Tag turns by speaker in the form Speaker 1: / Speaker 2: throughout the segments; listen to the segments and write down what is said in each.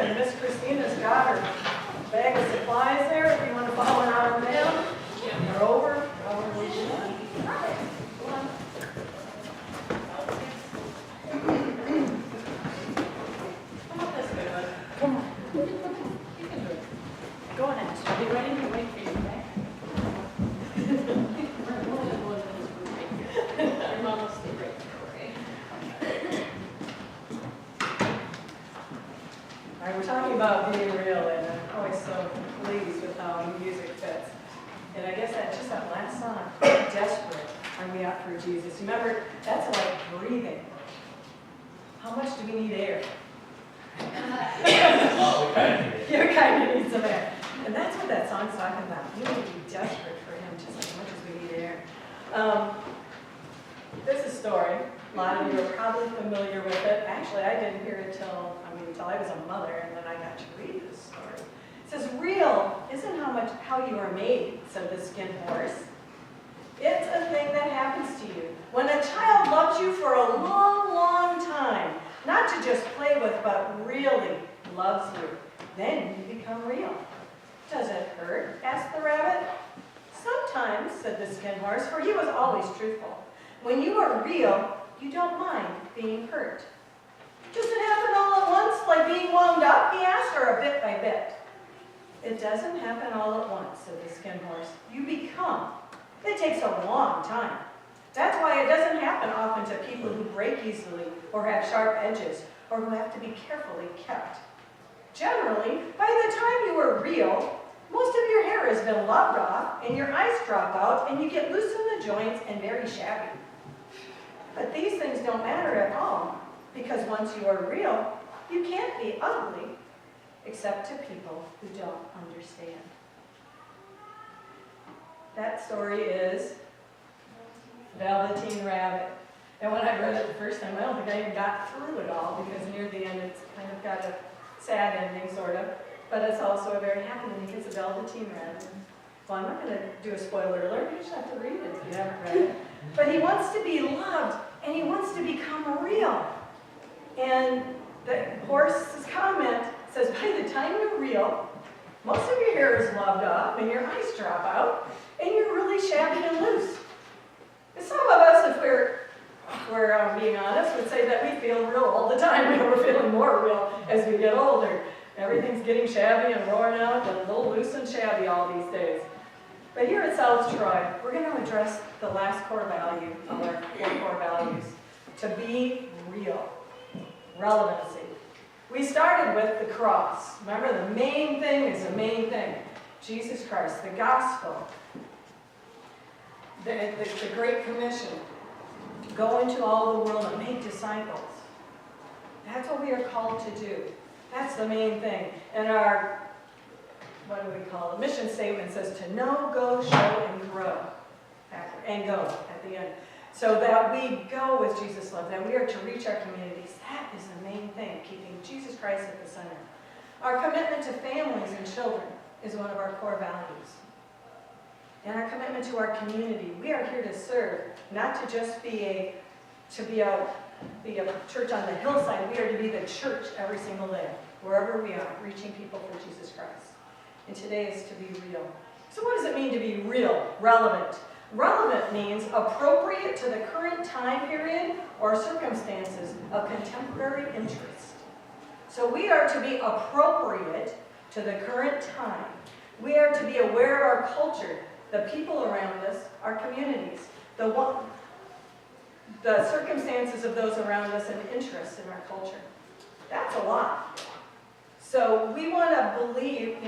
Speaker 1: and Miss Christina's got her bag of supplies there if you want to follow an arm down. Or over. However we do that. Go on. Come up this way, bud. Come on. You can do it. Go on, Ash. Are you ready? We'll wait for you, okay? Your mom will stay right there, okay? All right, we're talking about being real, and I'm always so pleased with how music fits. And I guess that's just that last song, Desperate, Are We Out for Jesus? Remember, that's like breathing. How much do we need air? You kind of need some air. And that's what that song's talking about. We need to be desperate for him just as much as we need air. There's a story. A lot of you are probably familiar with it. Actually, I didn't hear it till I was a mother, and then I got to read this story. It says, real isn't how you are made, said the skin horse. It's a thing that happens to you. When a child loves you for a long, long time, not to just play with, but really loves you, then you become real. Does it hurt? Asked the rabbit. Sometimes, said the skin horse, for he was always truthful. When you are real, you don't mind being hurt. Does it happen all at once, like being wound up, he asked, or a bit by bit? It doesn't happen all at once, said the skin horse. You become. It takes a long time. That's why it doesn't happen often to people who break easily, or have sharp edges, or who have to be carefully kept. Generally, by the time you are real, most of your hair has been lopped off, and your eyes drop out, and you get loose in the joints and very shabby. But these things don't matter at all, because once you are real, you can't be ugly, except to people who don't understand. That story is Velveteen Rabbit. And when I read it the first time, I don't think I even got through it all, because near the end it's kind of got a sad ending, sort of. But it's also a very happy ending. It's a Velveteen Rabbit. Well, I'm not going to do a spoiler alert. You just have to read it if you haven't read it. But he wants to be loved, and he wants to become real. And the horse's comment says, by the time you're real, most of your hair is lobbed off, and your eyes drop out, and you're really shabby and loose. And some of us, if we're being honest, would say that we feel real all the time. We're feeling more real as we get older. Everything's getting shabby and worn out and a little loose and shabby all these days. But here at South Troy, we're going to address the last core value of our 4 core values, to be real. Relevancy. We started with the cross. Remember, the main thing is the main thing. Jesus Christ, the gospel, the Great Commission. Go into all the world and make disciples. That's what we are called to do. That's the main thing. And our, what do we call it? Mission statement says to know, go, show, and grow. And go at the end. So that we go with Jesus' love, that we are to reach our communities. That is the main thing, keeping Jesus Christ at the center. Our commitment to families and children is one of our core values. And our commitment to our community. We are here to serve, not to just be a church on the hillside. We are to be the church every single day, wherever we are, reaching people for Jesus Christ. And today is to be real. So what does it mean to be real? Relevant. Relevant means appropriate to the current time period or circumstances of contemporary interest. So we are to be appropriate to the current time. We are to be aware of our culture, the people around us, our communities, the circumstances of those around us, and interests in our culture. That's a lot. So we want to believe,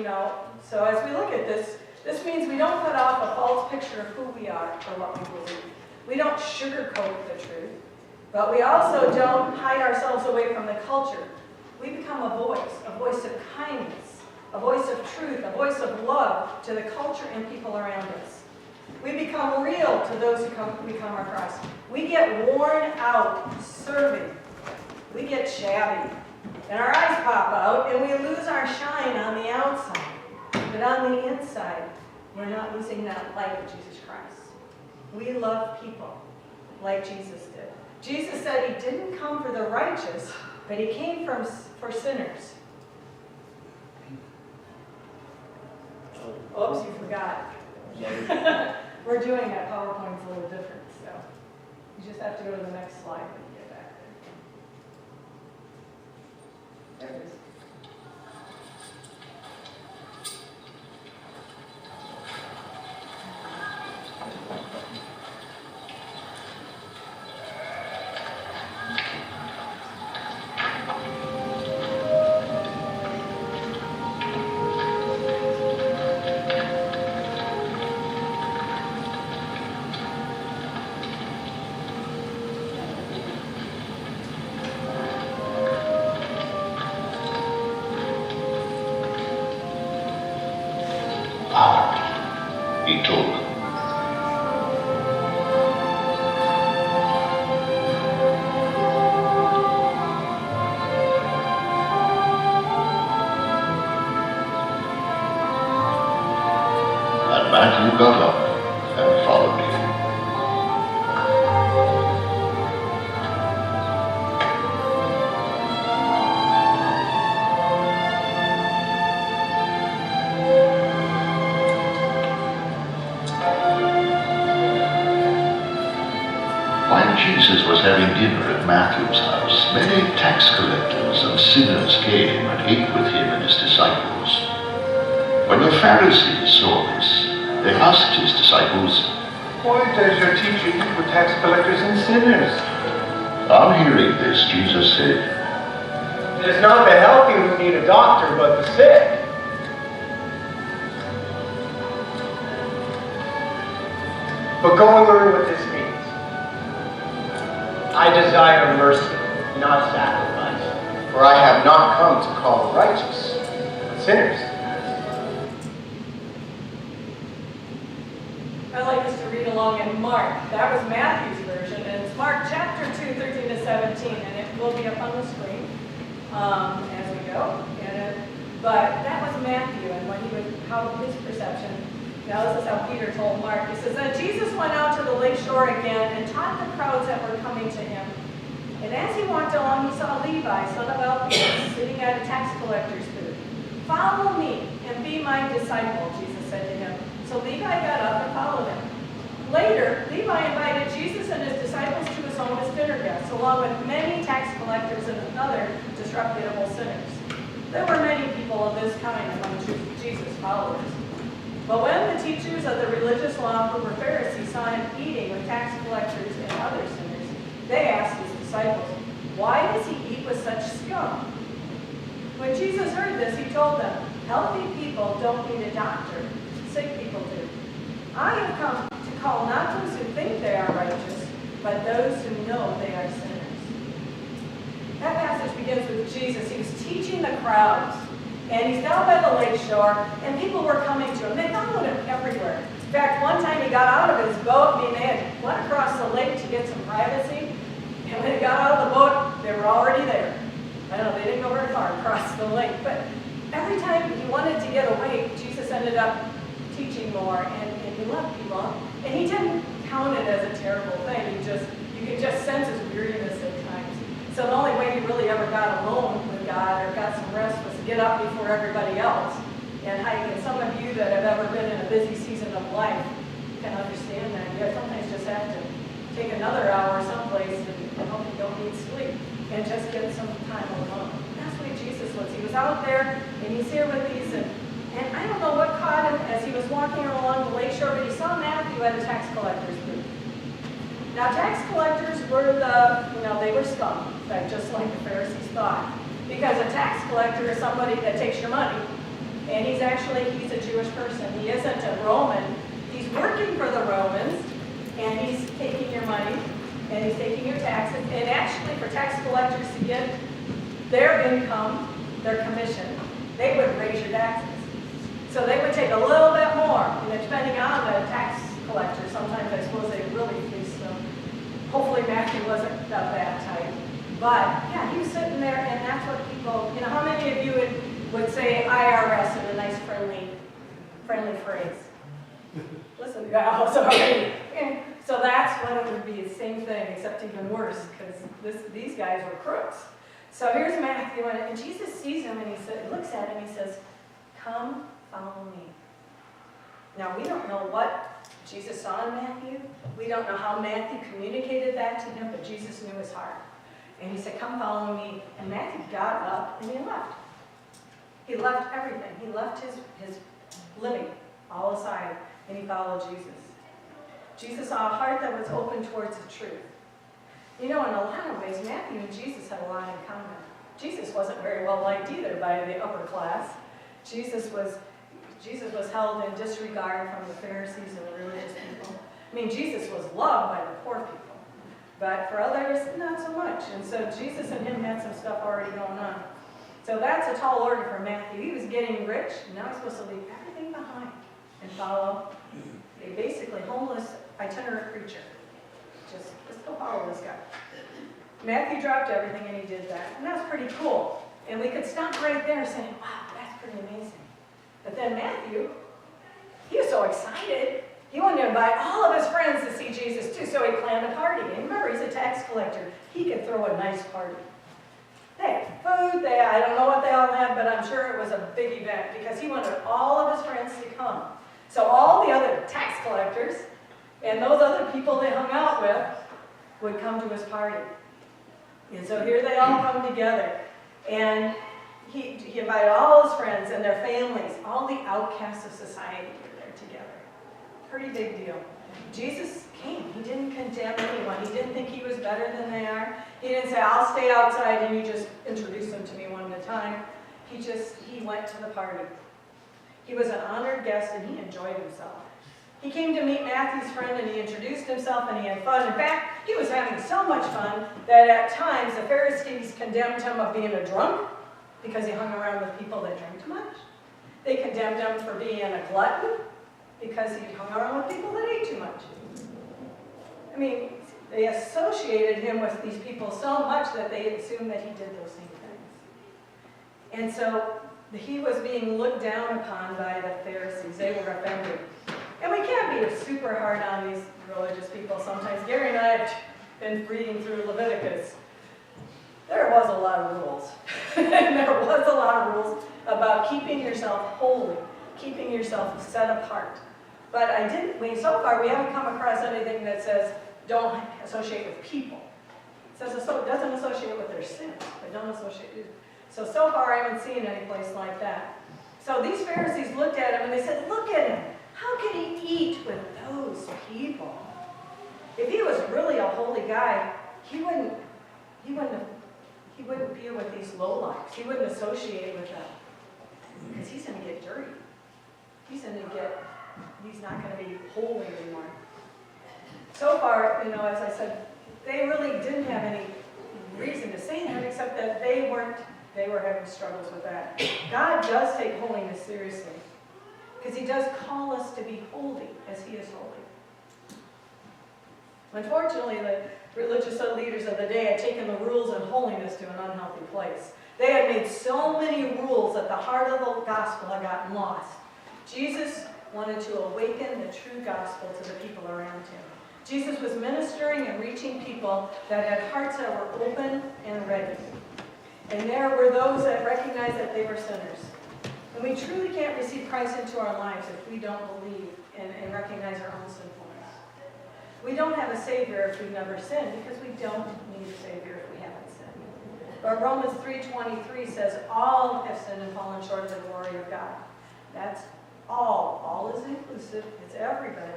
Speaker 1: so as we look at this, this means we don't put off a false picture of who we are or what we believe. We don't sugarcoat the truth, but we also don't hide ourselves away from the culture. We become a voice of kindness, a voice of truth, a voice of love to the culture and people around us. We become real to those who we come across. We get worn out serving. We get shabby. And our eyes pop out, and we lose our shine on the outside. But on the inside, we're not losing that light of Jesus Christ. We love people like Jesus did. Jesus said he didn't come for the righteous, but he came for sinners. We're doing that. PowerPoint's a little different, so you just have to go to the next slide when you get back there. There it is.
Speaker 2: He told them. And Matthew got up and followed him. While Jesus was having dinner at Matthew's house, many tax collectors and sinners came and ate with him and his disciples. When the Pharisees saw this, they asked his disciples,
Speaker 3: "Why does your teacher eat with tax collectors and sinners?"
Speaker 2: On hearing this, Jesus said,
Speaker 3: "It is not the healthy who need a doctor, but the sick." But go and learn what this means. I desire mercy, not sacrifice. For I have not come to call the righteous, but sinners.
Speaker 1: I'd like us to read along in Mark. That was Matthew's version, and it's Mark chapter 2, 13 to 17, and it will be up on the screen as we go. But that was Matthew, and when he was, how his perception. Now this is how Peter told Mark. He says that Jesus went out to the lake shore again and taught the crowds that were coming to him. And as he walked along, he saw Levi, son of Alphaeus, sitting at a tax collector's booth. "Follow me and be my disciple," Jesus said to him. So Levi got up and followed him. Later, Levi invited Jesus and his disciples to his home as dinner guests, along with many tax collectors and other disreputable sinners. There were many people of this kind among Jesus' followers. But when the teachers of the religious law who were Pharisees saw him eating with tax collectors and other sinners, they asked his disciples, "Why does he eat with such scum?" When Jesus heard this, he told them, "Healthy people don't need a doctor, sick people do. I have come to call not those who think they are righteous, but those who know they are sinners." That passage begins with Jesus. He was teaching the crowds. And he's down by the lake shore, and people were coming to him. They followed him everywhere. In fact, one time he got out of his boat, they had went across the lake to get some privacy. And when he got out of the boat, they were already there. I don't know, they didn't go very far across the lake. But every time he wanted to get away, Jesus ended up teaching more, and he loved people. And he didn't count it as a terrible thing. You could just sense his weariness at times. So the only way he really ever got alone with God or got some rest was to get up before everybody else and hike. And some of you that have ever been in a busy season of life can understand that. You sometimes just have to take another hour someplace and hope you don't need sleep and just get some time alone. That's what Jesus was. He was out there and he's here with these. And I don't know what caught him as he was walking along the lake shore, but he saw Matthew at a tax collector's booth. Now, tax collectors were they were scum, in fact, just like the Pharisees thought. Because a tax collector is somebody that takes your money, and he's a Jewish person. He isn't a Roman. He's working for the Romans, and he's taking your money, and he's taking your taxes. And actually, for tax collectors to get their income, their commission, they would raise your taxes. So they would take a little bit more, depending on the tax collector. Sometimes I suppose they really fleeced them. Hopefully Matthew wasn't of that type. But yeah, he was sitting there, and that's what people, how many of you would say IRS in a nice friendly phrase? Listen, yeah, sorry. So that's what it would be, the same thing, except even worse, because these guys were crooks. So here's Matthew, and Jesus sees him, and he looks at him, and he says, "Come, follow me." Now, we don't know what Jesus saw in Matthew. We don't know how Matthew communicated that to him, but Jesus knew his heart. And he said, come follow me. And Matthew got up and he left. He left everything. He left his living all aside, and he followed Jesus. Jesus saw a heart that was open towards the truth. You know, in a lot of ways, Matthew and Jesus had a lot in common. Jesus wasn't very well liked either by the upper class. Jesus was held in disregard from the Pharisees and the religious people. I mean, Jesus was loved by the poor people, but for others, not so much. And so Jesus and him had some stuff already going on. So that's a tall order for Matthew. He was getting rich, and now he's supposed to leave everything behind and follow a basically homeless itinerant preacher. Just go follow this guy. Matthew dropped everything and he did that. And that's pretty cool. And we could stop right there saying, wow, that's pretty amazing. But then Matthew, he was so excited. He wanted to invite all of his friends to see Jesus too, so he planned a party. And remember, he's a tax collector. He could throw a nice party. They had food, I don't know what they all had, but I'm sure it was a big event because he wanted all of his friends to come. So all the other tax collectors and those other people they hung out with would come to his party. And so here they all come together. And he invited all his friends and their families, all the outcasts of society were there together. Pretty big deal. Jesus came. He didn't condemn anyone. He didn't think he was better than they are. He didn't say, I'll stay outside and you just introduce them to me one at a time. He went to the party. He was an honored guest and he enjoyed himself. He came to meet Matthew's friend and he introduced himself and he had fun. In fact, he was having so much fun that at times the Pharisees condemned him of being a drunk because he hung around with people that drank too much. They condemned him for being a glutton because he hung around with people that ate too much. I mean, they associated him with these people so much that they assumed that he did those same things. And so he was being looked down upon by the Pharisees. They were offended. And we can't be super hard on these religious people sometimes. Gary and I have been reading through Leviticus. There was a lot of rules. There was a lot of rules about keeping yourself holy, keeping yourself set apart. But so far we haven't come across anything that says don't associate with people. It says it doesn't associate with their sins, but don't associate with. So far I haven't seen any place like that. So these Pharisees looked at him and they said, look at him. How can he eat with those people? If he was really a holy guy, he wouldn't be with these lowlifes. He wouldn't associate with them. Because he's going to get dirty. He's not going to be holy anymore. So far, as I said, they really didn't have any reason to say that except that they were having struggles with that. God does take holiness seriously. Because he does call us to be holy as he is holy. Unfortunately, the religious leaders of the day had taken the rules of holiness to an unhealthy place. They had made so many rules that the heart of the gospel had gotten lost. Jesus wanted to awaken the true gospel to the people around him. Jesus was ministering and reaching people that had hearts that were open and ready. And there were those that recognized that they were sinners. And we truly can't receive Christ into our lives if we don't believe and recognize our own sinfulness. We don't have a Savior if we've never sinned because we don't need a Savior if we haven't sinned. But Romans 3:23 says, all have sinned and fallen short of the glory of God. That's all. All is inclusive. It's everybody.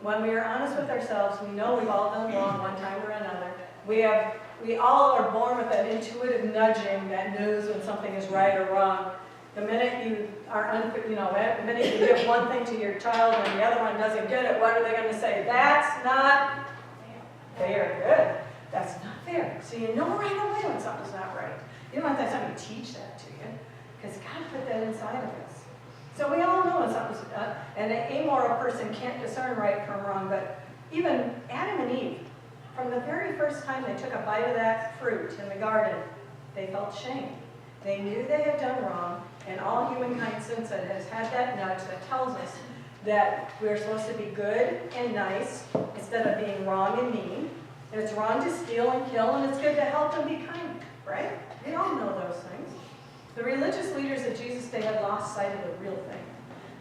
Speaker 1: When we are honest with ourselves, we know we've all done wrong one time or another. We all are born with that intuitive nudging that knows when something is right or wrong. The minute you the minute you give one thing to your child and the other one doesn't get it, what are they going to say? That's not fair. Good. That's not fair. So you know right away when something's not right. You don't have to have somebody teach that to you, because God put that inside of us. So we all know when something's and an amoral person can't discern right from wrong, but even Adam and Eve, from the very first time they took a bite of that fruit in the garden, they felt shame. They knew they had done wrong, and all humankind since then has had that nudge that tells us that we're supposed to be good and nice instead of being wrong and mean. And it's wrong to steal and kill, and it's good to help and be kind, right? We all know those things. The religious leaders of Jesus' day had lost sight of the real thing.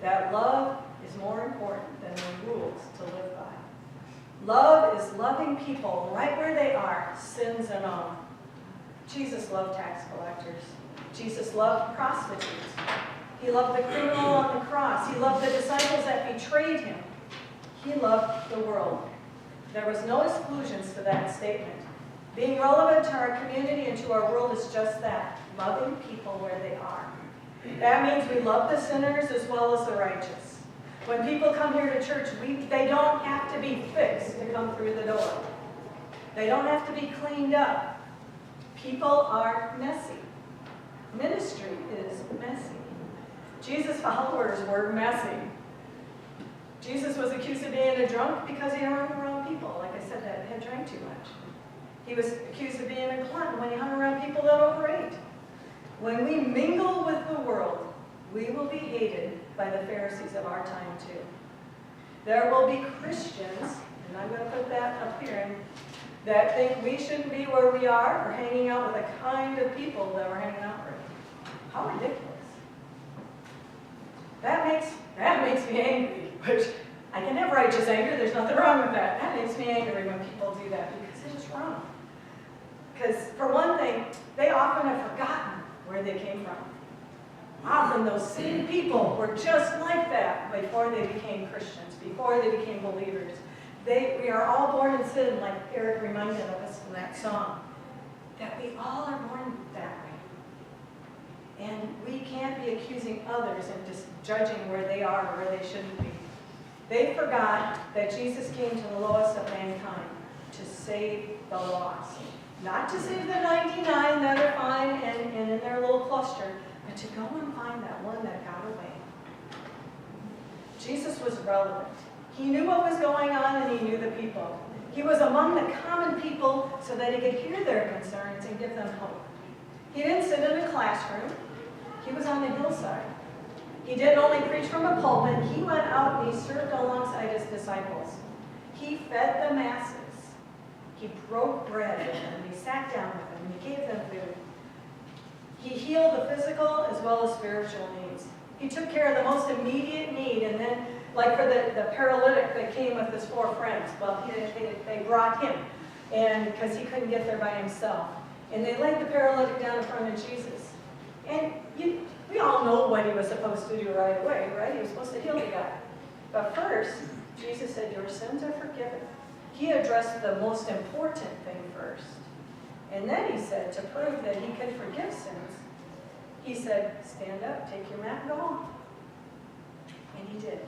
Speaker 1: That love is more important than the rules to live by. Love is loving people right where they are, sins and all. Jesus loved tax collectors. Jesus loved prostitutes. He loved the criminal on the cross. He loved the disciples that betrayed him. He loved the world. There was no exclusions to that statement. Being relevant to our community and to our world is just that, loving people where they are. That means we love the sinners as well as the righteous. When people come here to church, they don't have to be fixed to come through the door. They don't have to be cleaned up. People are messy. Ministry is messy. Jesus' followers were messy. Jesus was accused of being a drunk because he hung around people, like I said, that had drank too much. He was accused of being a glutton when he hung around people that overate. When we mingle with the world, we will be hated by the Pharisees of our time too. There will be Christians, and I'm going to put that up here, that think we shouldn't be where we are or hanging out with the kind of people that we're hanging out with. How ridiculous. That makes me angry, which I can have righteous anger. There's nothing wrong with that. That makes me angry when people do that because it's wrong. Because for one thing, they often have forgotten where they came from. Often those same people were just like that before they became Christians, before they became believers. We are all born in sin, like Eric reminded of us in that song, that we all are born that way. And we can't be accusing others and just judging where they are or where they shouldn't be. They forgot that Jesus came to the lowest of mankind to save the lost. Not to save the 99 that are fine and in their little cluster, but to go and find that one that got away. Jesus was relevant. He knew what was going on and he knew the people. He was among the common people so that he could hear their concerns and give them hope. He didn't sit in a classroom. He was on the hillside. He didn't only preach from a pulpit. He went out and he served alongside his disciples. He fed the masses. He broke bread with them. He sat down with them. He gave them food. He healed the physical as well as spiritual needs. He took care of the most immediate need. And then, like for the paralytic that came with his 4 friends, well, they brought him and because he couldn't get there by himself. And they laid the paralytic down in front of Jesus. And we all know what he was supposed to do right away, right? He was supposed to heal the guy. But first, Jesus said, your sins are forgiven. He addressed the most important thing first. And then he said, to prove that he could forgive sins, he said, stand up, take your mat, and go home. And he did.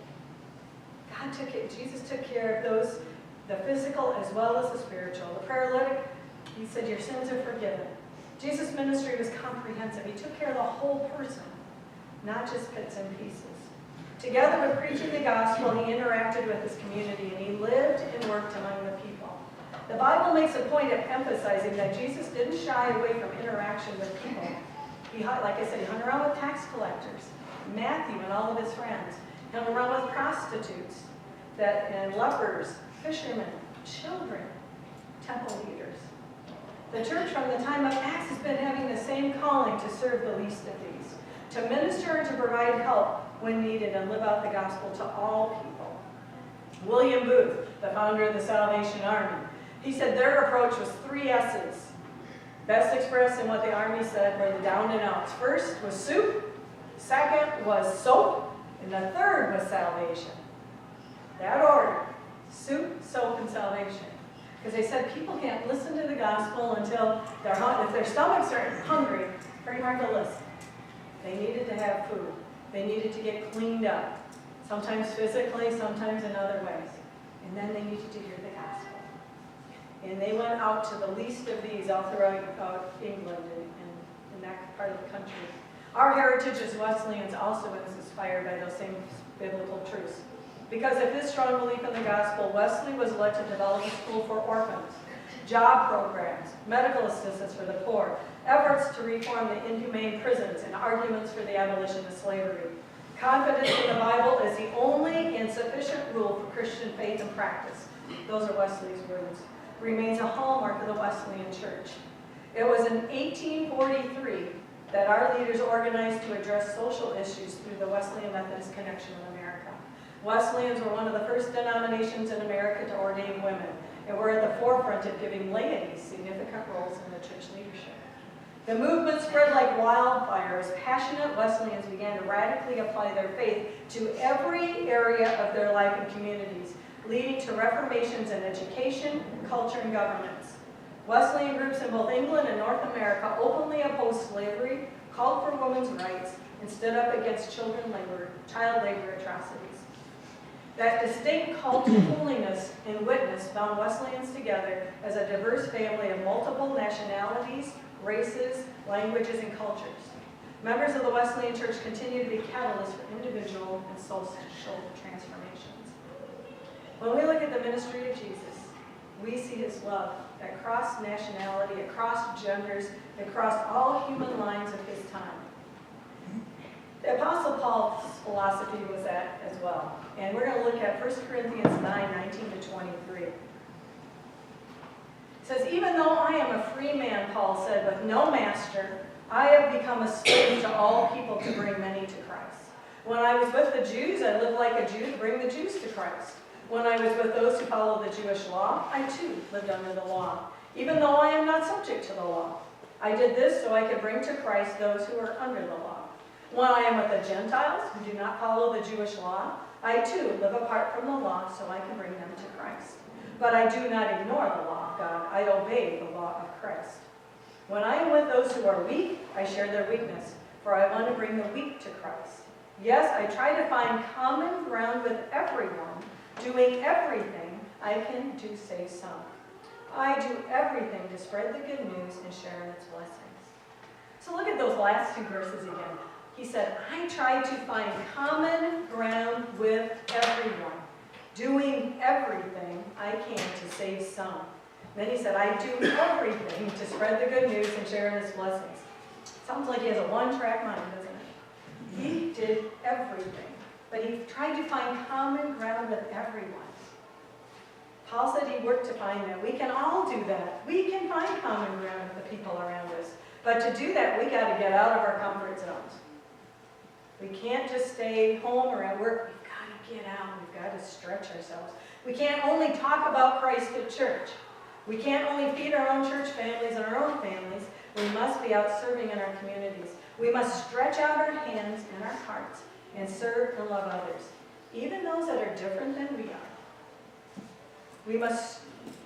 Speaker 1: Jesus took care of those, the physical as well as the spiritual. The paralytic, he said, your sins are forgiven. Jesus' ministry was comprehensive. He took care of the whole person, not just bits and pieces. Together with preaching the gospel, he interacted with his community, and he lived and worked among the people. The Bible makes a point of emphasizing that Jesus didn't shy away from interaction with people. Like I said, he hung around with tax collectors, Matthew and all of his friends. He hung around with prostitutes, and lepers, fishermen, children, temple leaders. The church from the time of Acts has been having the same calling to serve the least of these, to minister and to provide help when needed and live out the gospel to all people. William Booth, the founder of the Salvation Army, he said their approach was 3 S's. Best expressed in what the Army said were the down and outs. First was soup, second was soap, and the third was salvation. That order, soup, soap, and salvation. Because they said people can't listen to the gospel until if their stomachs are hungry, it's very hard to listen. They needed to have food. They needed to get cleaned up, sometimes physically, sometimes in other ways. And then they needed to hear the gospel. And they went out to the least of these all throughout England and in that part of the country. Our heritage as Wesleyans also is inspired by those same biblical truths. Because of his strong belief in the gospel, Wesley was led to develop a school for orphans, job programs, medical assistance for the poor, efforts to reform the inhumane prisons, and arguments for the abolition of slavery. Confidence in the Bible is the only and sufficient rule for Christian faith and practice. Those are Wesley's words. Remains a hallmark of the Wesleyan Church. It was in 1843 that our leaders organized to address social issues through the Wesleyan Methodist Connection of America. Wesleyans were one of the first denominations in America to ordain women, and were at the forefront of giving laity significant roles in the church leadership. The movement spread like wildfire as passionate Wesleyans began to radically apply their faith to every area of their life and communities, leading to reformations in education, culture, and governments. Wesleyan groups in both England and North America openly opposed slavery, called for women's rights, and stood up against child labor atrocities. That distinct call to holiness and witness bound Wesleyans together as a diverse family of multiple nationalities, races, languages, and cultures. Members of the Wesleyan Church continue to be catalysts for individual and social transformations. When we look at the ministry of Jesus, we see his love across nationality, across genders, across all human lines of his time. The Apostle Paul's philosophy was that as well. And we're going to look at 1 Corinthians 9:19-23. It says, even though I am a free man, Paul said, with no master, I have become a slave to all people to bring many to Christ. When I was with the Jews, I lived like a Jew to bring the Jews to Christ. When I was with those who follow the Jewish law, I too lived under the law, even though I am not subject to the law. I did this so I could bring to Christ those who are under the law. When I am with the Gentiles who do not follow the Jewish law, I too live apart from the law so I can bring them to Christ. But I do not ignore the law of God. I obey the law of Christ. When I am with those who are weak, I share their weakness, for I want to bring the weak to Christ. Yes, I try to find common ground with everyone, doing everything I can to save some. I do everything to spread the good news and share in its blessings. So look at those last two verses again. He said, I try to find common ground with everyone, doing everything I can to save some. Then he said, I do everything to spread the good news and share in its blessings. Sounds like he has a one-track mind, doesn't it? He did everything, but he tried to find common ground with everyone. Paul said he worked to find that. We can all do that. We can find common ground with the people around us. But to do that, we got to get out of our comfort zones. We can't just stay home or at work. We've got to get out. We've got to stretch ourselves. We can't only talk about Christ at church. We can't only feed our own church families and our own families. We must be out serving in our communities. We must stretch out our hands and our hearts and serve and love others, even those that are different than we are.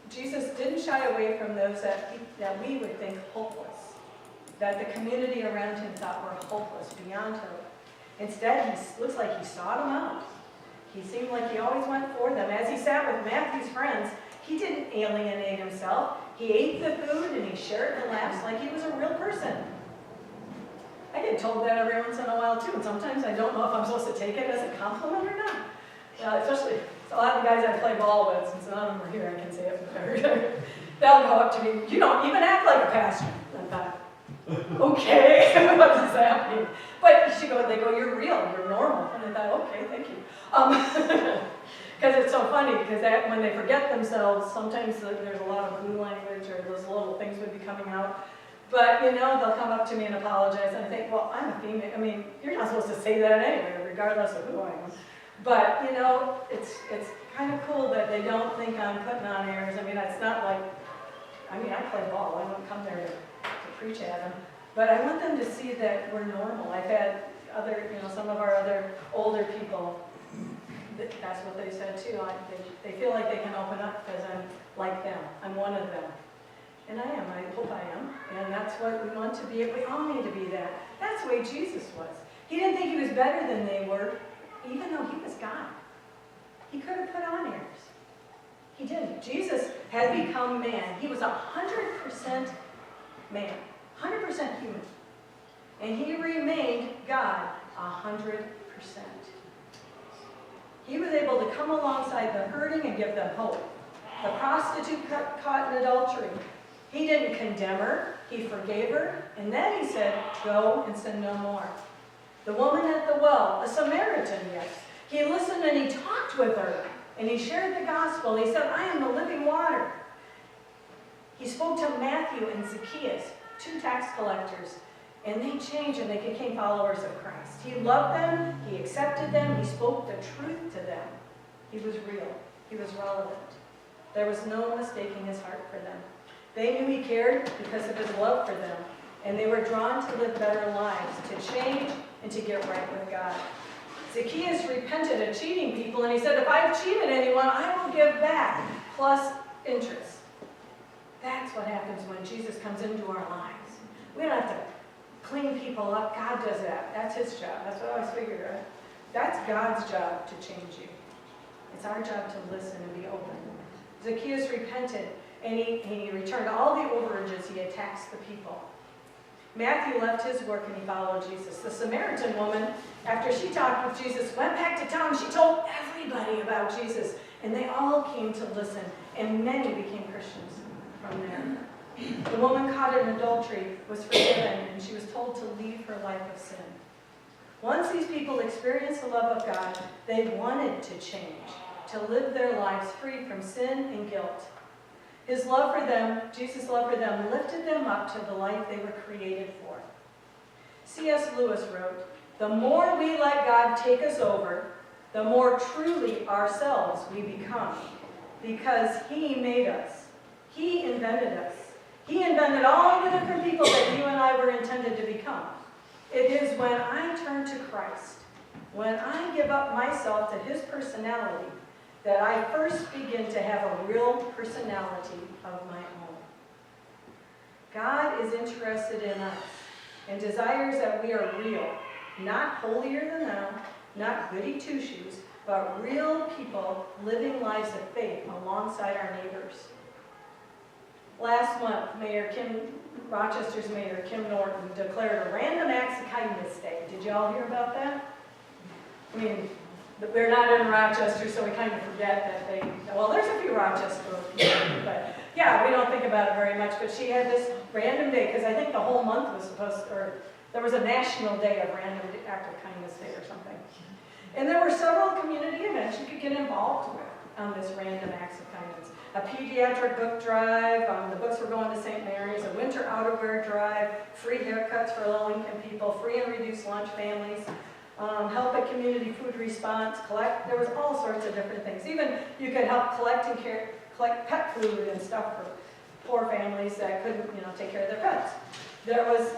Speaker 1: Jesus didn't shy away from those that we would think hopeless, that the community around him thought were hopeless, beyond hope. Instead, he looks like he sought them out. He seemed like he always went for them. As he sat with Matthew's friends, he didn't alienate himself. He ate the food and he shared the laughs like he was a real person. I get told that every once in a while too, and sometimes I don't know if I'm supposed to take it as a compliment or not. Especially a lot of the guys I play ball with, since none of them are here, I can say it better. They'll go up to me, you don't even act like a pastor. I thought, okay, what does that mean? But they go, you're real, you're normal. And I thought, okay, thank you. Because it's so funny, because when they forget themselves, sometimes there's a lot of blue language or those little things would be coming out. But, they'll come up to me and apologize, and I think, well, I'm a female. I mean, you're not supposed to say that anyway, regardless of who I am. But, it's kind of cool that they don't think I'm putting on airs. I mean, it's not like, I play ball. I don't come there to preach at them. But I want them to see that we're normal. I've had some of our other older people, that's what they said too. They feel like they can open up because I'm like them. I'm one of them. And I am. I hope I am. And that's what we want to be. We all need to be that. That's the way Jesus was. He didn't think he was better than they were, even though he was God. He could have put on airs. He didn't. Jesus had become man. He was 100% man, 100% human. And he remained God 100%. He was able to come alongside the hurting and give them hope. The prostitute caught in adultery, he didn't condemn her, he forgave her, and then he said, go and sin no more. The woman at the well, a Samaritan, yes, he listened and he talked with her, and he shared the gospel. He said, I am the living water. He spoke to Matthew and Zacchaeus, two tax collectors, And they changed and they became followers of Christ. He loved them, he accepted them, he spoke the truth to them. He was real, he was relevant. There was no mistaking his heart for them. They knew he cared because of his love for them, and they were drawn to live better lives, to change and to get right with God. Zacchaeus repented of cheating people, and he said, if I've cheated anyone, I will give back, plus interest. That's what happens when Jesus comes into our lives. We don't have to clean people up. God does that. That's his job. That's what I always figured out. That's God's job to change you. It's our job to listen and be open. Zacchaeus repented, and he returned all the overages he had taxed the people. Matthew left his work and he followed Jesus. The Samaritan woman, after she talked with Jesus, went back to town. She told everybody about Jesus, and they all came to listen, and many became Christians from there. The woman caught in adultery was forgiven, and she was told to leave her life of sin. Once these people experienced the love of God, they wanted to change, to live their lives free from sin and guilt. His love for them, Jesus' love for them, lifted them up to the life they were created for. C.S. Lewis wrote, "The more we let God take us over, the more truly ourselves we become, because he made us. He invented us. He invented all the different people that you and I were intended to become. It is when I turn to Christ, when I give up myself to his personality, that I first begin to have a real personality of my own." God is interested in us and desires that we are real, not holier than thou, not goody two-shoes, but real people living lives of faith alongside our neighbors. Last month, Rochester's Mayor Kim Norton declared a Random Acts of Kindness Day. Did you all hear about that? I mean, we're not in Rochester, so we kind of forget that there's a few Rochester people, but yeah, we don't think about it very much. But she had this random day, because I think the whole month was there was a national day of Random Act of Kindness Day or something. And there were several community events you could get involved with on this Random Acts of Kindness. A pediatric book drive, the books were going to St. Mary's, a winter outerwear drive, free haircuts for low-income people, free and reduced lunch families, help at community food response, there was all sorts of different things. Even you could help collect pet food and stuff for poor families that couldn't, take care of their pets. There was,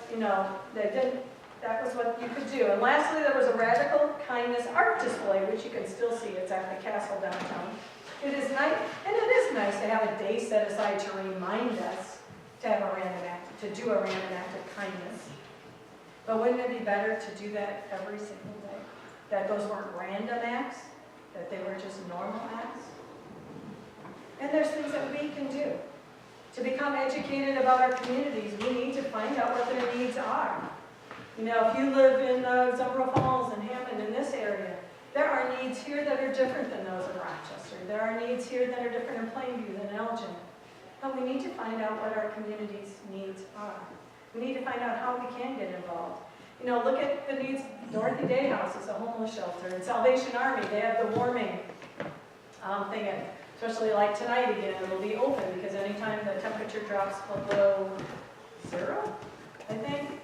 Speaker 1: that was what you could do. And lastly, there was a radical kindness art display, which you can still see. It's at the castle downtown. It is nice, and it is nice to have a day set aside to remind us to have a random act, to do a random act of kindness. But wouldn't it be better to do that every single day? That those weren't random acts, that they were just normal acts? And there's things that we can do. To become educated about our communities, we need to find out what their needs are. If you live in Zumbro Falls and Hammond in this area, there are needs here that are different than those in Rochester. There are needs here that are different in Plainview than Elgin. But we need to find out what our community's needs are. We need to find out how we can get involved. Look at the needs. Dorothy Day House is a homeless shelter. And Salvation Army, they have the warming thing, especially like tonight again, it'll be open because anytime the temperature drops below 0, I think,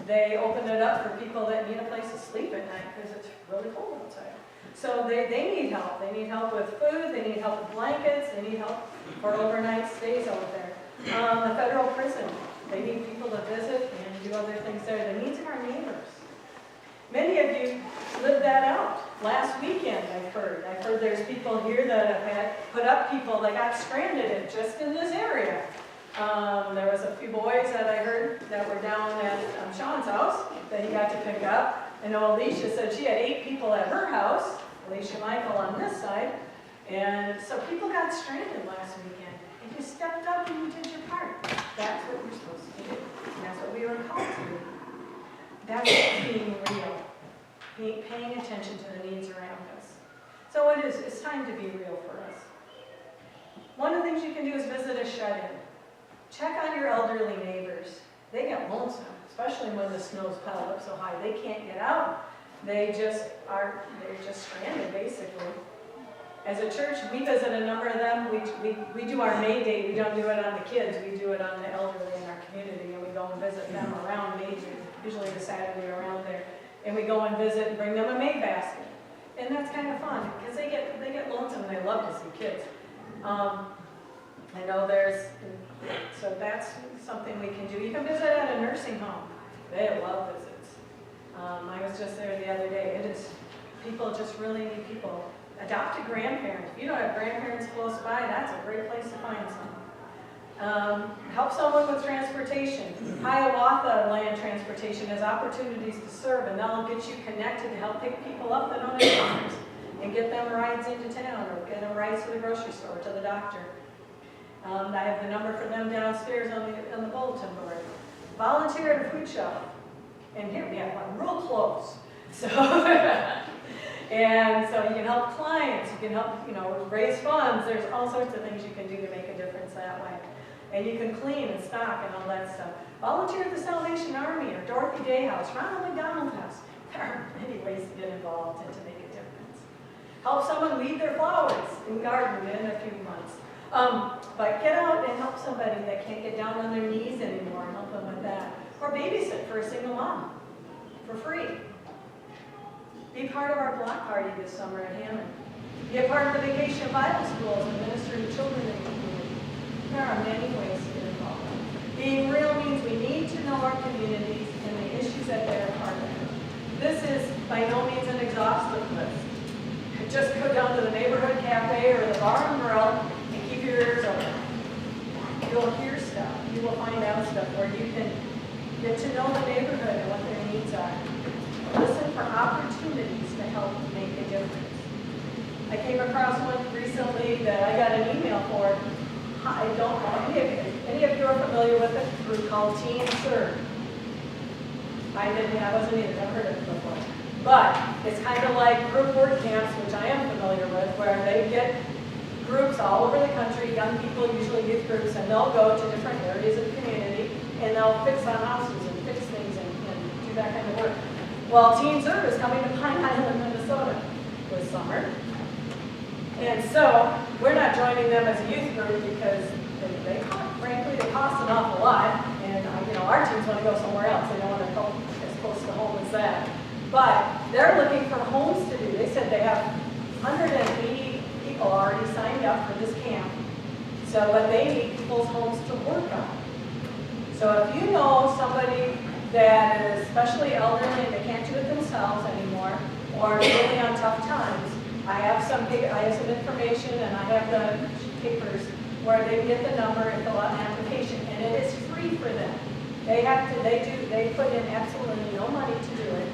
Speaker 1: they open it up for people that need a place to sleep at night because it's really cold outside. So they need help. They need help with food, they need help with blankets, they need help for overnight stays out there. The federal prison, they need people to visit and do other things there. The needs of our neighbors. Many of you lived that out. Last weekend, I've heard there's people here that have had put up people that got stranded just in this area. There was a few boys that I heard that were down at Sean's house that he got to pick up. I know Alicia said she had 8 people at her house, Alicia Michael on this side. And so people got stranded last weekend. And you stepped up and you did your part. That's what you're supposed to do. And that's what we were called to do. That's being real. Paying attention to the needs around us. So it's time to be real for us. One of the things you can do is visit a shut-in. Check on your elderly neighbors. They get lonesome, especially when the snow's piled up so high. They can't get out. They're just stranded, basically. As a church, we visit a number of them. We do our May Day. We don't do it on the kids. We do it on the elderly in our community, and we go and visit them around May Day. usually the Saturday around there. And we go and visit and bring them a May basket. And that's kind of fun, because they get lonesome and they love to see kids. I know so that's something we can do. You can visit at a nursing home. They love visits. I was just there the other day. People just really need people. Adopt a grandparent. If you don't have grandparents close by, that's a great place to find someone. Help someone with transportation. Hiawatha Land Transportation has opportunities to serve, and they'll get you connected to help pick people up that don't have cars and get them rides into town or get them rides to the grocery store, to the doctor. I have the number for them downstairs on the bulletin board. Volunteer at a food shop. And here we have one real close. So, and so you can help clients, you can help, raise funds. There's all sorts of things you can do to make a difference that way. And you can clean and stock and all that stuff. Volunteer at the Salvation Army or Dorothy Day House, Ronald McDonald House. There are many ways to get involved and to make a difference. Help someone weed their flowers in garden in a few months. But get out and help somebody that can't get down on their knees anymore and help them with that. Or babysit for a single mom for free. Be part of our block party this summer at Hammond. Be a part of the Vacation Bible Schools and minister to children in the community. There are many ways to get involved. Being real means we need to know our communities and the issues that they're a part of. This is by no means an exhaustive list. Just go down to the neighborhood cafe or the bar and grill and keep your ears open. You'll hear stuff. You will find out stuff where you can get to know the neighborhood and what their needs are. Listen for opportunities to help make a difference. I came across one recently that I got an email for. I don't know, any of you are familiar with a group called Teen Serve. I wasn't either, never heard of it before. But it's kind of like group work camps, which I am familiar with, where they get groups all over the country, young people, usually youth groups, and they'll go to different areas of the community, and they'll fix on houses and fix things and do that kind of work. Well, Teen Serve is coming to Pine Island, Minnesota this summer. And so we're not joining them as a youth group because frankly, they cost an awful lot. And our teams want to go somewhere else. They don't want to go as close to home as that. But they're looking for homes to do. They said they have 180 people already signed up for this camp. But they need people's homes to work on. So if you know somebody that is especially elderly and they can't do it themselves anymore, or really on tough times, I have some information and I have the papers where they get the number and fill out an application, and it is free for them. They put in absolutely no money to do it,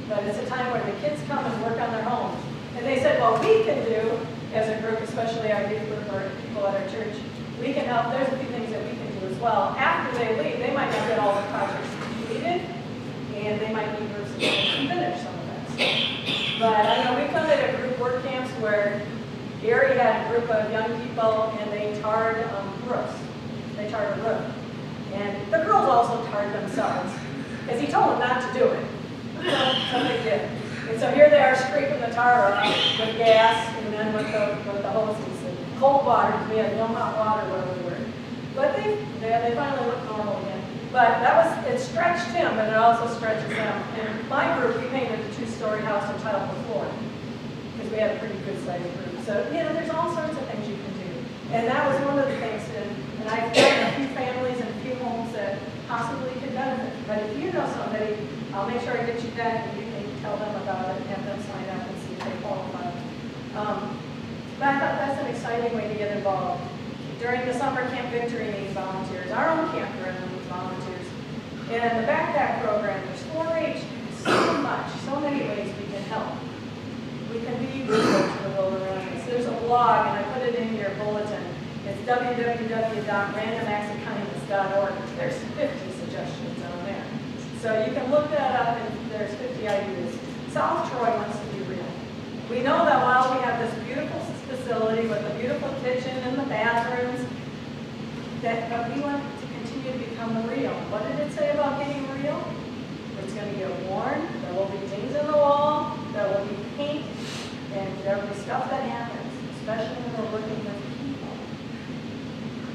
Speaker 1: but it's a time where the kids come and work on their homes. And they said, what we can do as a group, especially our youth group or people at our church, we can help. There's a few things that we can do as well. After they leave, they might not get all the projects completed, and they might need groups to finish some of that stuff. But I know we've done it at group work camps where Gary had a group of young people and they tarred roofs. They tarred a roof. And the girls also tarred themselves because he told them not to do it. So they did. And so here they are scraping the tar off with gas and then with the hoses and cold water because we had no hot water where we were. But they finally looked normal again. But it stretched him, but it also stretches them. And my group, we painted a 2-story house and tiled the floor because we had a pretty good sized group. So, there's all sorts of things you can do. And that was one of the things, and I've done a few families and a few homes that possibly could benefit. But if you know somebody, I'll make sure I get you that and you can tell them about it and have them sign up and see if they qualify. But I thought that's an exciting way to get involved. During the summer, Camp Victory needs volunteers. Our own campground needs volunteers. And the backpack program, there's 4-H, so much, so many ways we can help. We can be resources to the world around us. There's a blog, and I put it in your bulletin. It's www.randomactsofkindness.org. There's 50 suggestions on there. So you can look that up, and there's 50 ideas. South Troy wants to be real. We know that while we have this beautiful facility with a beautiful kitchen and the bathrooms, but we want to continue to become real. What did it say about getting real? It's going to get worn. There will be things in the wall. There will be paint. And there will be stuff that happens, especially when we're working with people.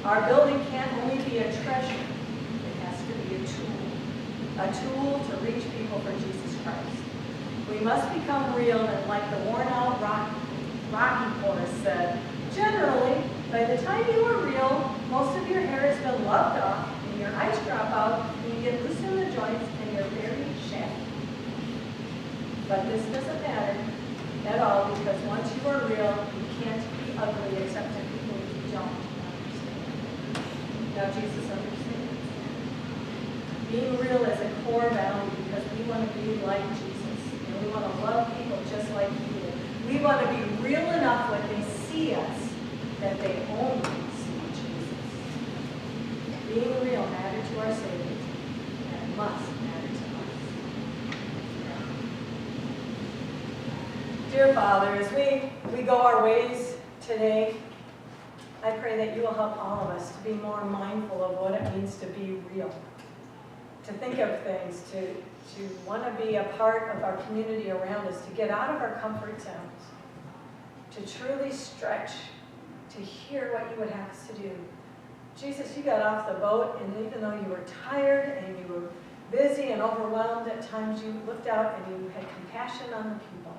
Speaker 1: Our building can't only be a treasure. It has to be a tool to reach people for Jesus Christ. We must become real, and like the worn-out Rocky chorus said, generally, by the time you are real, most of your hair has been loved off, and your eyes drop out, and you get loose in the joints, and you're very shabby. But this doesn't matter at all, because once you are real, you can't be ugly except to people who don't understand. Now Jesus understands. Being real is a core value because we want to be like Jesus, and we want to love people just like He did. We want to be real enough when they see us that they only see Jesus. Being real mattered to our Savior, and it must matter to us. Dear Father, as we go our ways today, I pray that you will help all of us to be more mindful of what it means to be real, to think of things, to want to be a part of our community around us, to get out of our comfort zones, to truly stretch, to hear what you would have us to do. Jesus, you got off the boat, and even though you were tired and you were busy and overwhelmed at times, you looked out and you had compassion on the people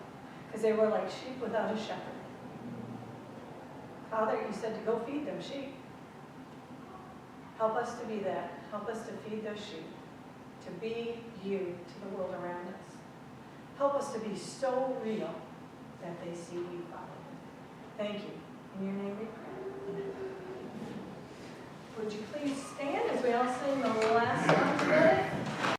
Speaker 1: because they were like sheep without a shepherd. Father, you said to go feed them sheep. Help us to be that. Help us to feed those sheep, to be you to the world around us. Help us to be so real that they see we follow. Thank you. In your name we pray. Amen. Would you please stand as we all sing the last song today?